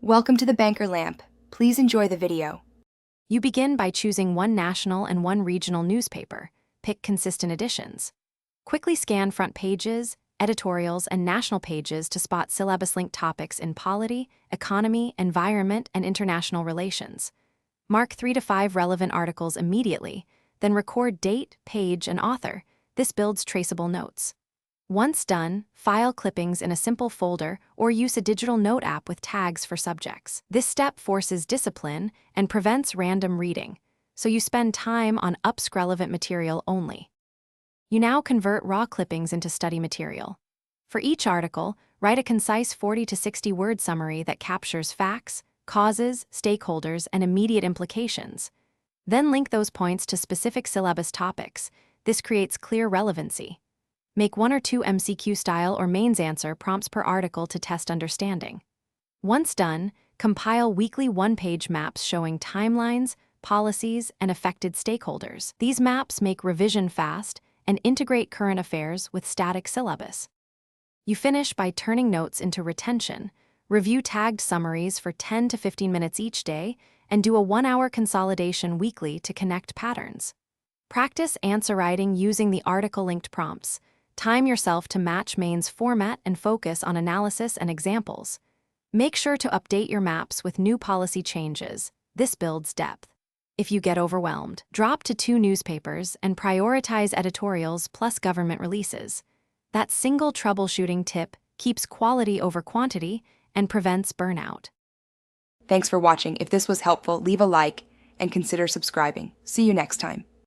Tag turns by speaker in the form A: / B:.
A: Welcome to the Banker Lamp. Please enjoy the video.
B: You begin by choosing one national and one regional newspaper. Pick consistent editions. Quickly scan front pages, editorials, and national pages to spot syllabus-linked topics in polity, economy, environment, and international relations. Mark 3 to 5 relevant articles immediately, then record date, page, and author. This builds traceable notes. Once done, file clippings in a simple folder or use a digital note app with tags for subjects. This step forces discipline and prevents random reading, so you spend time on Upsc-relevant material only. You now convert raw clippings into study material. For each article, write a concise 40 to 60 word summary that captures facts, causes, stakeholders, and immediate implications. Then link those points to specific syllabus topics. This creates clear relevancy. Make 1 or 2 MCQ-style or mains answer prompts per article to test understanding. Once done, compile weekly one-page maps showing timelines, policies, and affected stakeholders. These maps make revision fast and integrate current affairs with static syllabus. You finish by turning notes into retention, review tagged summaries for 10 to 15 minutes each day, and do a 1-hour consolidation weekly to connect patterns. Practice answer writing using the article-linked prompts. Time yourself to match mains format and focus on analysis and examples. Make sure to update your maps with new policy changes. This builds depth. If you get overwhelmed, drop to 2 newspapers and prioritize editorials plus government releases. That single troubleshooting tip keeps quality over quantity and prevents burnout.
A: Thanks for watching. If this was helpful, leave a like and consider subscribing. See you next time.